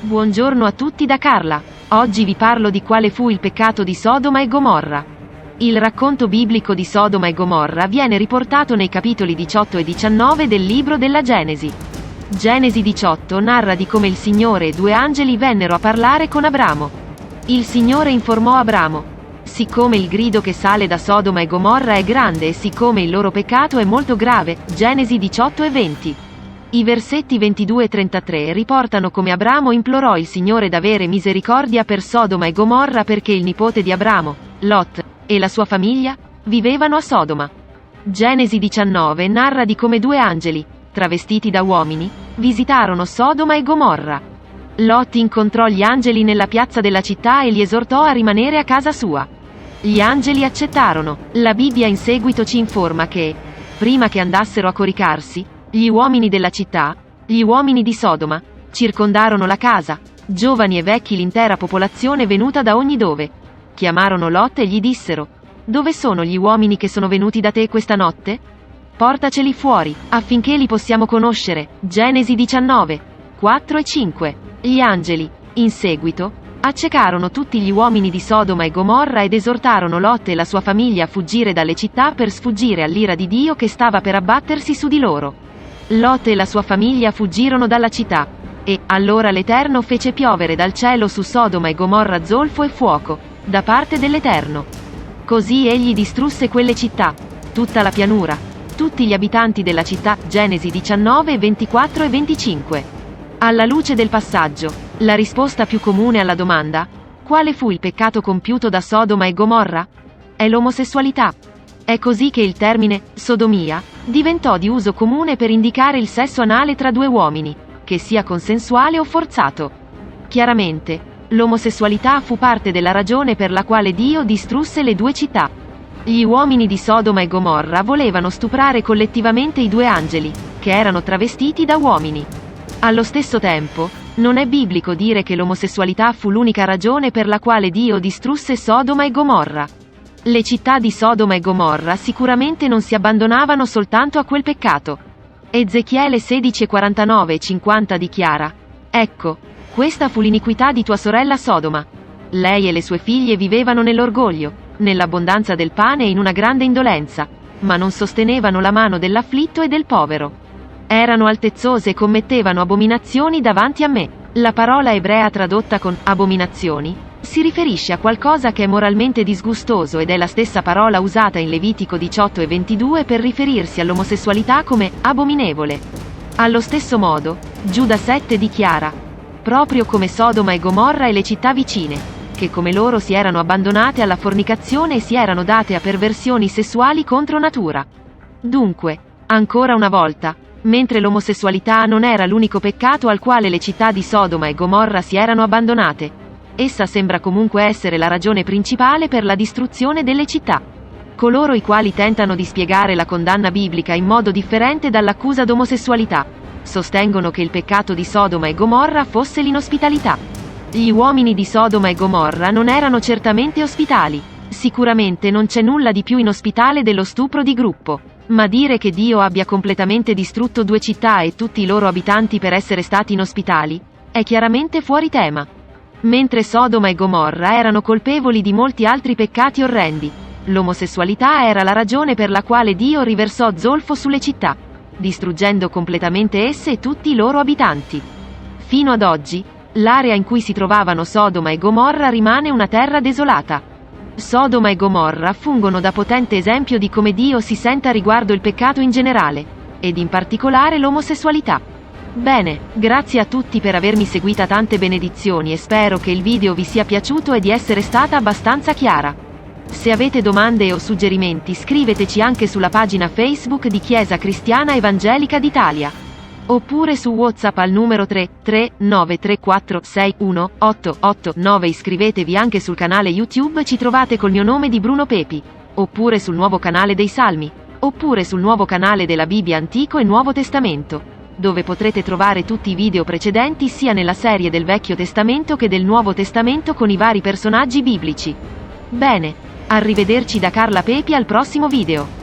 Buongiorno a tutti da Carla. Oggi vi parlo di quale fu il peccato di Sodoma e Gomorra. Il racconto biblico di Sodoma e Gomorra viene riportato nei capitoli 18 e 19 del libro della Genesi. Genesi 18 narra di come il Signore e due angeli vennero a parlare con Abramo. Il Signore informò Abramo: siccome il grido che sale da Sodoma e Gomorra è grande e siccome il loro peccato è molto grave. Genesi 18 e 20. I versetti 22 e 33 riportano come Abramo implorò il Signore d'avere misericordia per Sodoma e Gomorra perché il nipote di Abramo, Lot, e la sua famiglia, vivevano a Sodoma. Genesi 19 narra di come due angeli, travestiti da uomini, visitarono Sodoma e Gomorra. Lot incontrò gli angeli nella piazza della città e li esortò a rimanere a casa sua. Gli angeli accettarono. La Bibbia in seguito ci informa che, prima che andassero a coricarsi, gli uomini della città, gli uomini di Sodoma, circondarono la casa, giovani e vecchi, l'intera popolazione venuta da ogni dove. Chiamarono Lot e gli dissero: dove sono gli uomini che sono venuti da te questa notte? Portaceli fuori, affinché li possiamo conoscere. Genesi 19, 4 e 5. Gli angeli, in seguito, accecarono tutti gli uomini di Sodoma e Gomorra ed esortarono Lot e la sua famiglia a fuggire dalle città per sfuggire all'ira di Dio che stava per abbattersi su di loro. Lot e la sua famiglia fuggirono dalla città. E, allora l'Eterno fece piovere dal cielo su Sodoma e Gomorra zolfo e fuoco, da parte dell'Eterno. Così egli distrusse quelle città, tutta la pianura, tutti gli abitanti della città. Genesi 19, 24 e 25. Alla luce del passaggio, la risposta più comune alla domanda: quale fu il peccato compiuto da Sodoma e Gomorra? È l'omosessualità. È così che il termine sodomia diventò di uso comune per indicare il sesso anale tra due uomini, che sia consensuale o forzato. Chiaramente, l'omosessualità fu parte della ragione per la quale Dio distrusse le due città. Gli uomini di Sodoma e Gomorra volevano stuprare collettivamente i due angeli, che erano travestiti da uomini. Allo stesso tempo, non è biblico dire che l'omosessualità fu l'unica ragione per la quale Dio distrusse Sodoma e Gomorra. Le città di Sodoma e Gomorra sicuramente non si abbandonavano soltanto a quel peccato. Ezechiele 16, 49 e 50 dichiara: ecco, questa fu l'iniquità di tua sorella Sodoma. Lei e le sue figlie vivevano nell'orgoglio, nell'abbondanza del pane e in una grande indolenza, ma non sostenevano la mano dell'afflitto e del povero. Erano altezzose e commettevano abominazioni davanti a me. La parola ebrea tradotta con abominazioni si riferisce a qualcosa che è moralmente disgustoso ed è la stessa parola usata in Levitico 18 e 22 per riferirsi all'omosessualità come abominevole. Allo stesso modo, Giuda 7 dichiara: proprio come Sodoma e Gomorra e le città vicine, che come loro si erano abbandonate alla fornicazione e si erano date a perversioni sessuali contro natura. Dunque, ancora una volta, mentre l'omosessualità non era l'unico peccato al quale le città di Sodoma e Gomorra si erano abbandonate, essa sembra comunque essere la ragione principale per la distruzione delle città. Coloro i quali tentano di spiegare la condanna biblica in modo differente dall'accusa d'omosessualità sostengono che il peccato di Sodoma e Gomorra fosse l'inospitalità. Gli uomini di Sodoma e Gomorra non erano certamente ospitali. Sicuramente non c'è nulla di più inospitale dello stupro di gruppo. Ma dire che Dio abbia completamente distrutto due città e tutti i loro abitanti per essere stati inospitali è chiaramente fuori tema. Mentre Sodoma e Gomorra erano colpevoli di molti altri peccati orrendi, l'omosessualità era la ragione per la quale Dio riversò zolfo sulle città, distruggendo completamente esse e tutti i loro abitanti. Fino ad oggi, l'area in cui si trovavano Sodoma e Gomorra rimane una terra desolata. Sodoma e Gomorra fungono da potente esempio di come Dio si senta riguardo il peccato in generale, ed in particolare l'omosessualità. Bene, grazie a tutti per avermi seguita, tante benedizioni e spero che il video vi sia piaciuto e di essere stata abbastanza chiara. Se avete domande o suggerimenti scriveteci anche sulla pagina Facebook di Chiesa Cristiana Evangelica d'Italia. Oppure su WhatsApp al numero 33934618889. Iscrivetevi anche sul canale YouTube, ci trovate col mio nome di Bruno Pepi. Oppure sul nuovo canale dei Salmi. Oppure sul nuovo canale della Bibbia Antico e Nuovo Testamento, dove potrete trovare tutti i video precedenti sia nella serie del Vecchio Testamento che del Nuovo Testamento con i vari personaggi biblici. Bene, arrivederci da Carla Pepi al prossimo video.